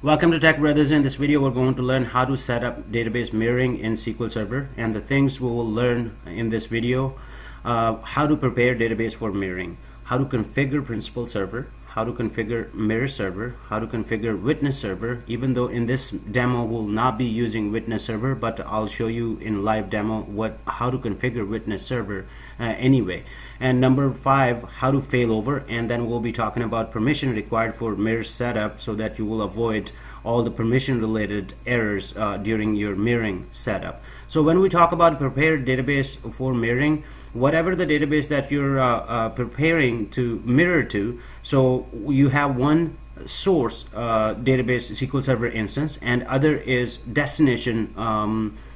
Welcome to Tech Brothers. In this video, we're going to learn how to set up database mirroring in SQL Server, and the things we will learn in this video: how to prepare database for mirroring, how to configure principal server, how to configure mirror server, how to configure witness server. Even though in this demo we'll not be using witness server, but I'll show you in live demo how to configure witness server anyway. And number 5, how to failover, and then we'll be talking about permission required for mirror setup so that you will avoid all the permission related errors during your mirroring setup. So when we talk about prepared database for mirroring, whatever the database that you're preparing to mirror to, so you have one source database SQL Server instance and other is destination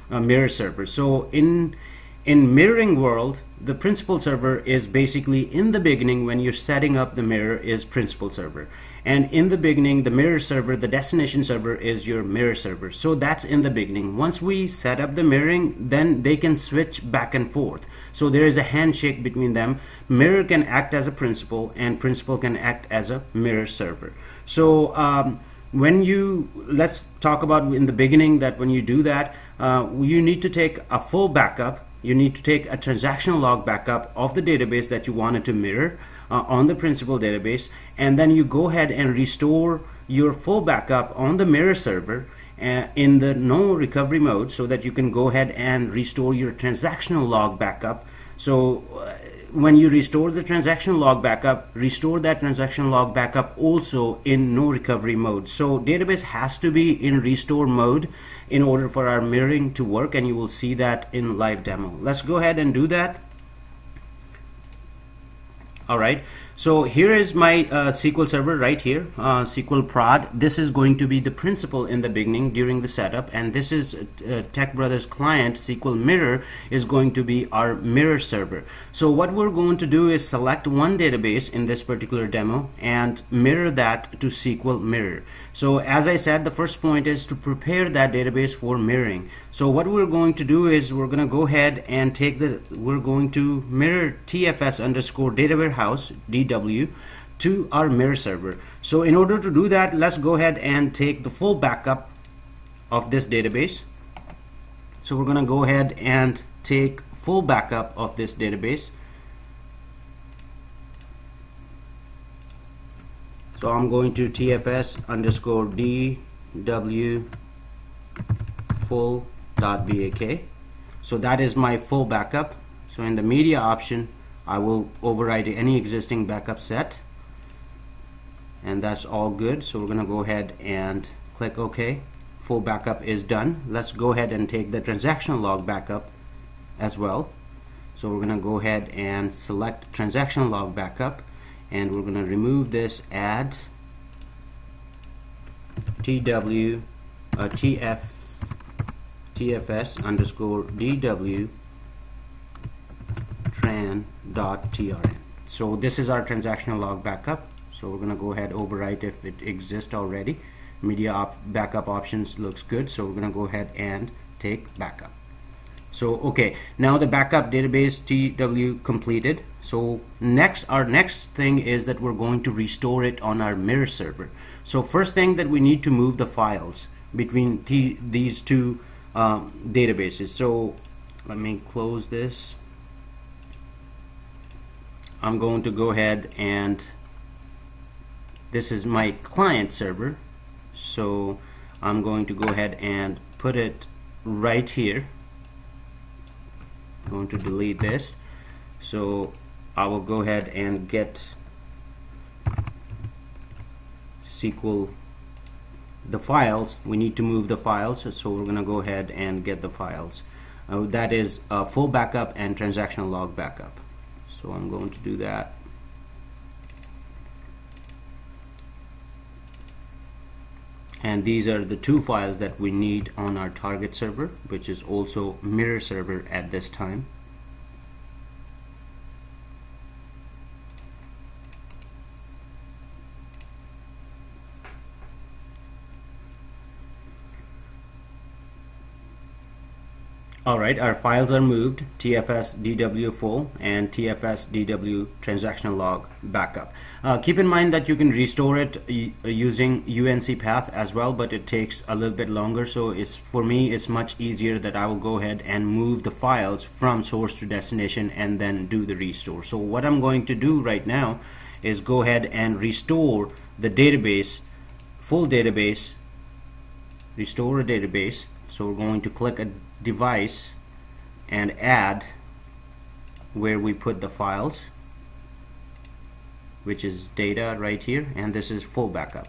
mirror server. So in mirroring world, the principal server is basically in the beginning when you're setting up the mirror is principal server, and in the beginning the mirror server, the destination server, is your mirror server. So that's in the beginning. Once we set up the mirroring, then they can switch back and forth. So there is a handshake between them. Mirror can act as a principal and principal can act as a mirror server. So let's talk about in the beginning that when you do that, you need to take a full backup. You need to take a transactional log backup of the database that you wanted to mirror on the principal database, and then you go ahead and restore your full backup on the mirror server in the no recovery mode, so that you can go ahead and restore your transactional log backup. So when you restore the transactional log backup, restore that transactional log backup also in no recovery mode. So database has to be in restore mode in order for our mirroring to work, and you will see that in live demo. Let's go ahead and do that. Alright, so here is my SQL Server right here, SQL prod. This is going to be the principal in the beginning during the setup, and this is Tech Brothers client SQL Mirror is going to be our mirror server. So what we're going to do is select one database in this particular demo and mirror that to SQL Mirror. So as I said, the first point is to prepare that database for mirroring. So what we're going to do is we're going to go ahead and we're going to mirror TFS underscore data warehouse DW to our mirror server. So in order to do that, let's go ahead and take the full backup of this database. So we're going to go ahead and take full backup of this database. So I'm going to TFS underscore DW full.bak. So that is my full backup. So in the media option, I will override any existing backup set, and that's all good. So we're going to go ahead and click OK. Full backup is done. Let's go ahead and take the transactional log backup as well. So we're going to go ahead and select transactional log backup, and we're going to remove this add TFS underscore DW tran.trn. So this is our transactional log backup. So we're going to go ahead overwrite if it exists already. Media backup options looks good, so we're going to go ahead and take backup. So okay, now the backup database TW completed. So our next thing is that we're going to restore it on our mirror server. So first thing that we need to move the files between these two databases. So let me close this. I'm going to go ahead and this is my client server. So I'm going to go ahead and put it right here. I'm going to delete this. So I will go ahead and get SQL the files. We need to move the files, so we're going to go ahead and get the files. That is full backup and transactional log backup. So I'm going to do that. And these are the two files that we need on our target server, which is also mirror server at this time. Alright, our files are moved, TFS DW full and TFS DW transactional log backup. Keep in mind that you can restore it using UNC path as well, but it takes a little bit longer. So for me it's much easier that I will go ahead and move the files from source to destination and then do the restore. So what I'm going to do right now is go ahead and restore the database, full database, restore a database. So we're going to click a device and add where we put the files, which is data right here, and this is full backup.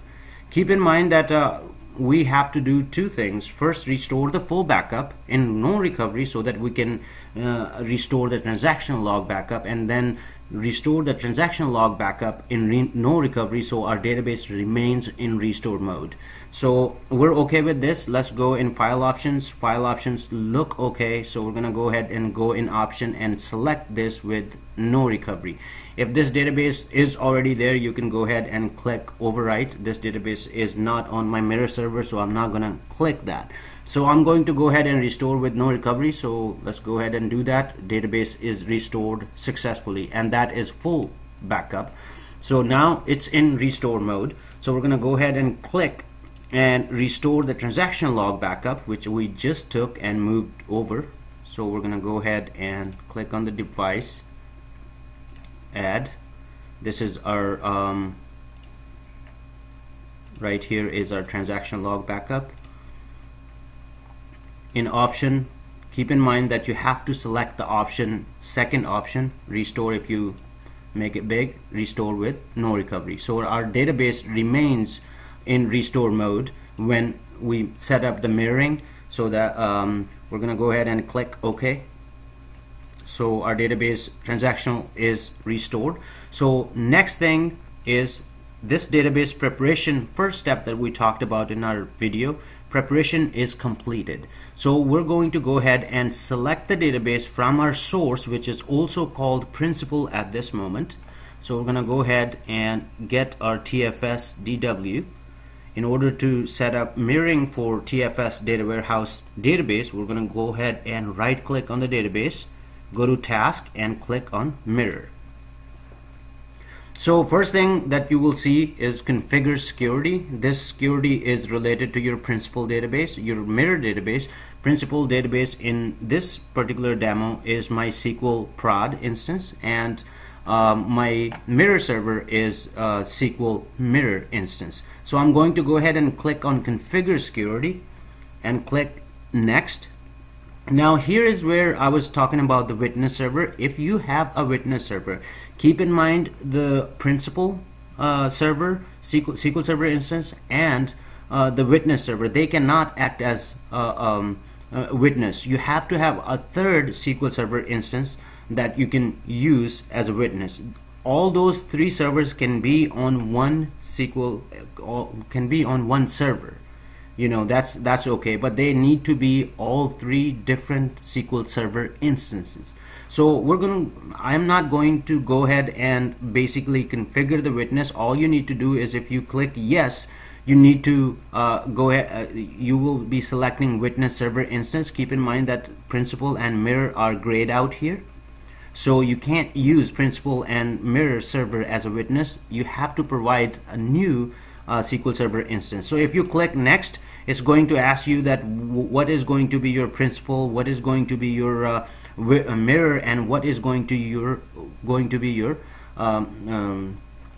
Keep in mind that we have to do two things. First, restore the full backup in no recovery so that we can restore the transactional log backup, and then restore the transactional log backup in no recovery so our database remains in restore mode. So we're okay with this. Let's go in file options. File options look okay, so we're gonna go ahead and go in option and select this with no recovery. If this database is already there, you can go ahead and click overwrite. This database is not on my mirror server, so I'm not gonna click that. So I'm going to go ahead and restore with no recovery. So let's go ahead and do that. Database is restored successfully, and that is full backup. So now it's in restore mode. So we're gonna go ahead and click and restore the transaction log backup, which we just took and moved over. So we're gonna go ahead and click on the device, add. This is our right here is our transaction log backup. In option, keep in mind that you have to select the option, second option, restore. If you make it big, restore with no recovery. So our database remains in restore mode when we set up the mirroring. So that we're gonna go ahead and click OK. So our database transactional is restored. So next thing is this database preparation. First step that we talked about in our video, preparation is completed. So we're going to go ahead and select the database from our source, which is also called principal at this moment. So we're gonna go ahead and get our TFS DW. In order to set up mirroring for TFS data warehouse database, we're going to go ahead and right click on the database, go to task and click on mirror. So first thing that you will see is configure security. This security is related to your principal database, your mirror database. Principal database in this particular demo is my SQL prod instance, and my mirror server is SQL mirror instance. So I'm going to go ahead and click on configure security and click next. Now here is where I was talking about the witness server. If you have a witness server, keep in mind the principal server, SQL Server instance, and the witness server. They cannot act as witness. You have to have a third SQL Server instance that you can use as a witness. All those three servers can be on one can be on one server. You know, that's okay, but they need to be all three different SQL Server instances. So I'm not going to go ahead and basically configure the witness. All you need to do is, if you click yes, you need to go ahead, you will be selecting witness server instance. Keep in mind that principal and mirror are grayed out here. So you can't use principal and mirror server as a witness. You have to provide a new SQL Server instance. So if you click next, it's going to ask you that what is going to be your principal, what is going to be your mirror, and what is going to be your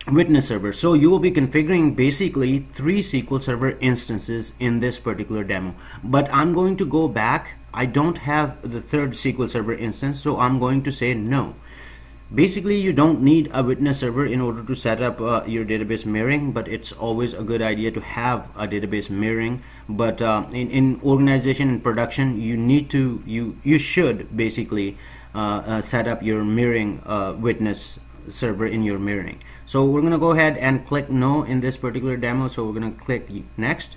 witness server. So you will be configuring basically 3 SQL Server instances in this particular demo. But I'm going to go back. I don't have the third SQL Server instance, so I'm going to say no. Basically, you don't need a witness server in order to set up your database mirroring, but it's always a good idea to have a database mirroring. But in organization and production, you need to you should basically set up your mirroring witness server in your mirroring. So we're gonna go ahead and click no in this particular demo. So we're gonna click next.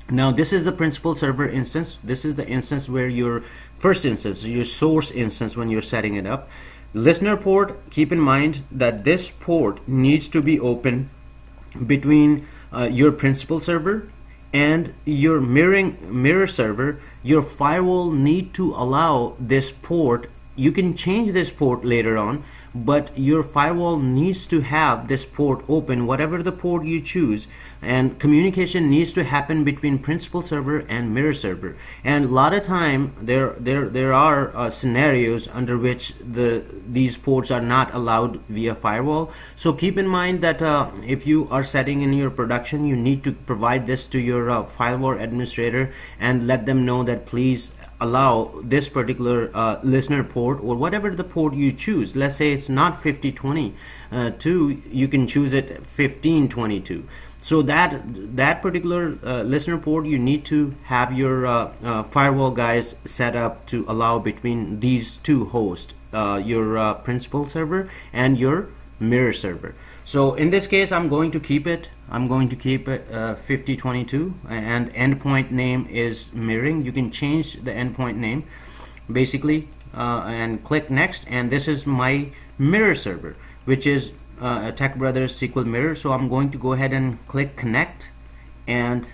Now this is the principal server instance. This is the instance where your first instance, your source instance, when you're setting it up. Listener port, keep in mind that this port needs to be open between your principal server and your mirror server, your firewall need to allow this port. You can change this port later on, but your firewall needs to have this port open, whatever the port you choose, and communication needs to happen between principal server and mirror server. And a lot of time there are scenarios under which these ports are not allowed via firewall. So keep in mind that if you are setting in your production, you need to provide this to your firewall administrator and let them know that please allow this particular listener port, or whatever the port you choose. Let's say it's not 5022, you can choose it 1522. So that particular listener port, you need to have your firewall guys set up to allow between these two hosts, your principal server and your mirror server. So in this case, I'm going to keep it 5022, and endpoint name is mirroring. You can change the endpoint name basically, and click next, and this is my mirror server, which is TechBrothers SQL Mirror. So I'm going to go ahead and click connect and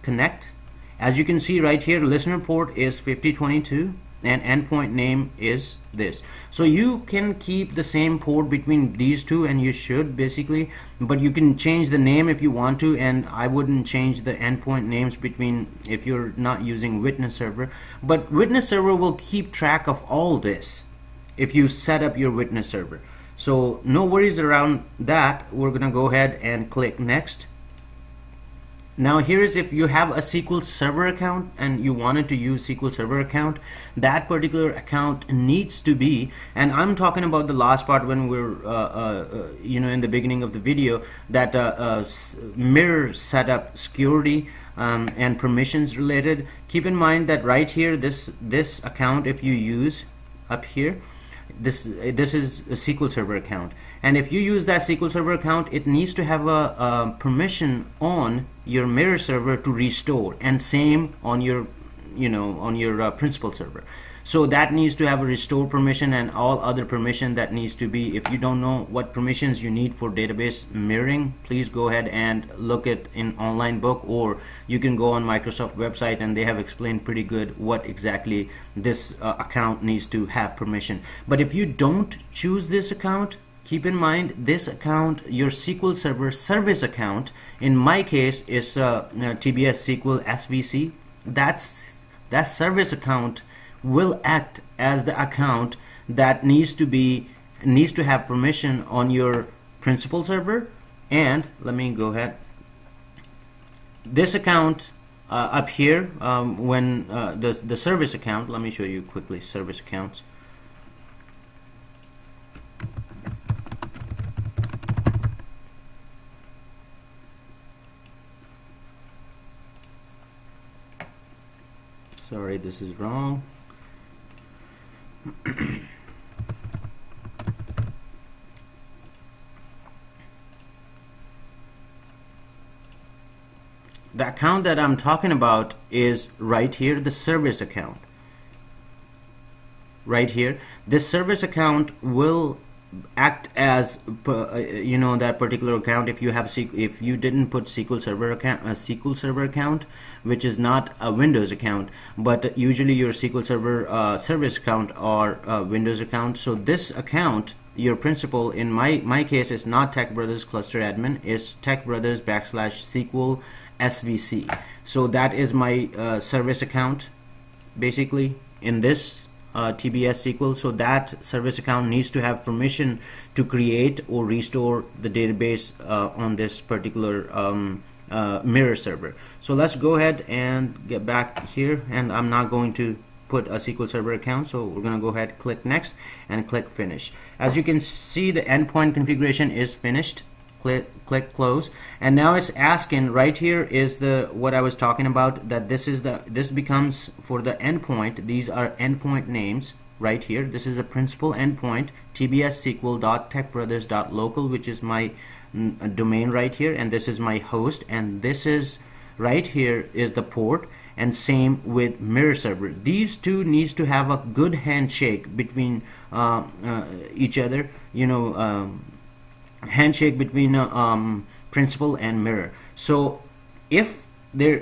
connect. As you can see right here, listener port is 5022 and endpoint name is this. So you can keep the same port between these two, and you should basically, but you can change the name if you want to, and I wouldn't change the endpoint names between if you're not using witness server. But witness server will keep track of all this if you set up your witness server. So no worries around that. We're gonna go ahead and click next. Now here is if you have a SQL Server account and you wanted to use SQL Server account, that particular account needs to be, and I'm talking about the last part when we're in the beginning of the video, that mirror setup security and permissions related. Keep in mind that right here, this account, if you use up here, this is a SQL Server account, and if you use that SQL Server account, it needs to have a permission on your mirror server to restore, and same on your principal server. So that needs to have a restore permission and all other permission that needs to be. If you don't know what permissions you need for database mirroring, please go ahead and look at in online book, or you can go on Microsoft website and they have explained pretty good what exactly this account needs to have permission. But if you don't choose this account, keep in mind this account, your SQL Server service account, in my case is TBS SQL SVC. That service account will act as the account that needs to have permission on your principal server. And let me go ahead, this account up here, when the service account, let me show you quickly service accounts. Sorry, this is wrong. The account that I'm talking about is right here, the service account. Right here, this service account will act as that particular account. If you didn't put SQL Server account, a SQL Server account, which is not a Windows account, but usually your SQL Server service account or Windows account. So this account, your principal, in my case, is not TechBrothers Cluster Admin, is TechBrothers /SQL SVC. So that is my service account basically in this TBS SQL. So that service account needs to have permission to create or restore the database on this particular mirror server. So let's go ahead and get back here, and I'm not going to put a SQL Server account, so we're going to go ahead, click next and click finish. As you can see, the endpoint configuration is finished. Click close, and now it's asking right here is what I was talking about, that this becomes for the endpoint. These are endpoint names right here. This is a principal endpoint, tbssql.techbrothers.local, which is my domain right here, and this is my host, and this is right here is the port, and same with mirror server. These two needs to have a good handshake between each other, handshake between principal and mirror. So if there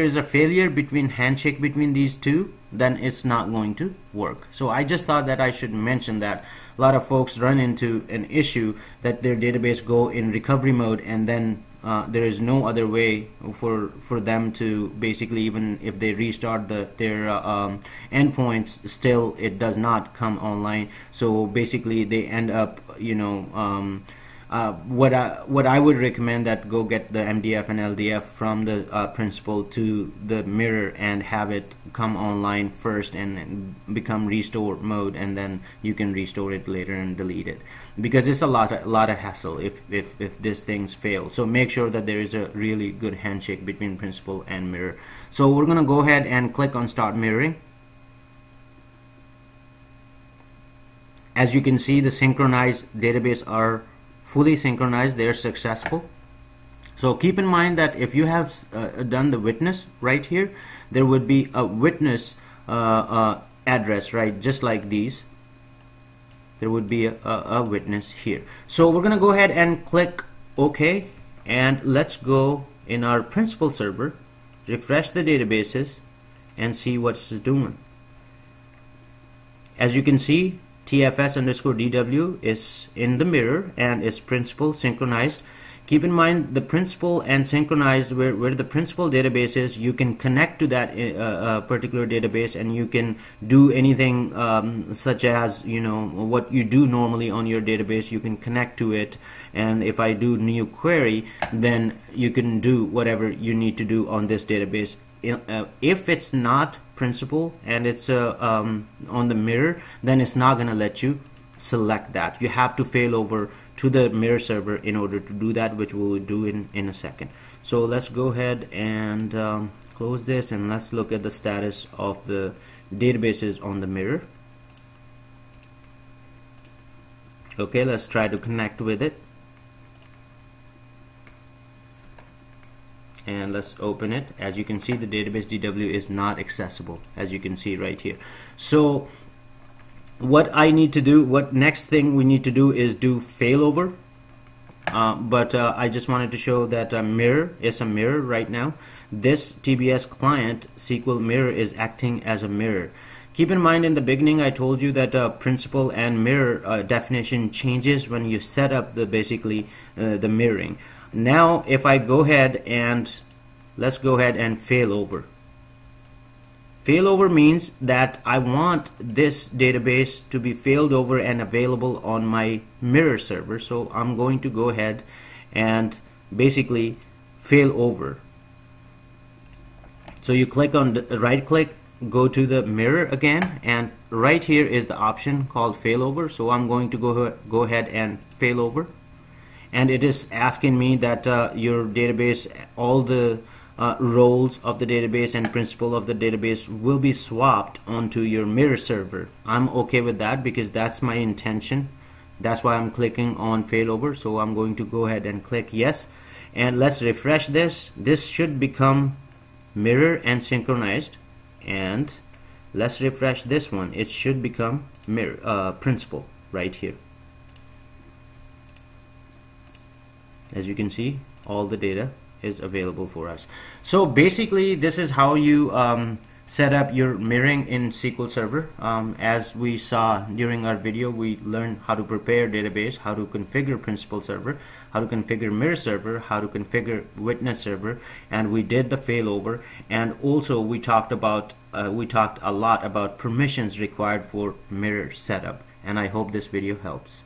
is a failure between handshake between these two, then it's not going to work. So I just thought that I should mention that a lot of folks run into an issue that their database go in recovery mode, and then there is no other way for them to basically, even if they restart their endpoints, still it does not come online. So basically they end up, you know, what I would recommend, that go get the MDF and LDF from the principal to the mirror and have it come online first and become restore mode, and then you can restore it later and delete it, because it's a lot of hassle if these things fail. So make sure that there is a really good handshake between principal and mirror. So we're gonna go ahead and click on start mirroring. As you can see, the synchronized database are fully synchronized, they're successful. So keep in mind that if you have done the witness right here, there would be a witness address, right, just like these. There would be a witness here. So we're gonna go ahead and click OK, and let's go in our principal server, refresh the databases and see what it's doing. As you can see, TFS_DW is in the mirror and is principal synchronized. Keep in mind, the principal and synchronized, where the principal database is, you can connect to that particular database, and you can do anything such as, you know, what you do normally on your database, you can connect to it. And if I do new query, then you can do whatever you need to do on this database. If it's not principal and it's on the mirror, then it's not going to let you select that. You have to fail over to the mirror server in order to do that, which we'll do in a second. So let's go ahead and close this, and let's look at the status of the databases on the mirror. Okay, let's try to connect with it, and let's open it. As you can see, the database DW is not accessible, as you can see right here. So what I need to do, what next thing we need to do is do failover. But I just wanted to show that mirror is a mirror right now. This TBS client SQL mirror is acting as a mirror. Keep in mind, in the beginning I told you that principal and mirror definition changes when you set up the basically the mirroring. Now if I go ahead and let's go ahead and failover. Failover means that I want this database to be failed over and available on my mirror server. So I'm going to go ahead and basically fail over. So you click on the right click, go to the mirror again, and right here is the option called failover. So I'm going to go ahead and failover, and it is asking me that your database, all the roles of the database and principal of the database will be swapped onto your mirror server. I'm okay with that because that's my intention. That's why I'm clicking on failover. So I'm going to go ahead and click yes, and let's refresh this. This should become mirror and synchronized, and let's refresh this one. It should become mirror principal right here. As you can see, all the data is available for us. So basically this is how you set up your mirroring in SQL Server. As we saw during our video, we learned how to prepare database, how to configure principal server, how to configure mirror server, how to configure witness server, and we did the failover. And also we talked a lot about permissions required for mirror setup. And I hope this video helps.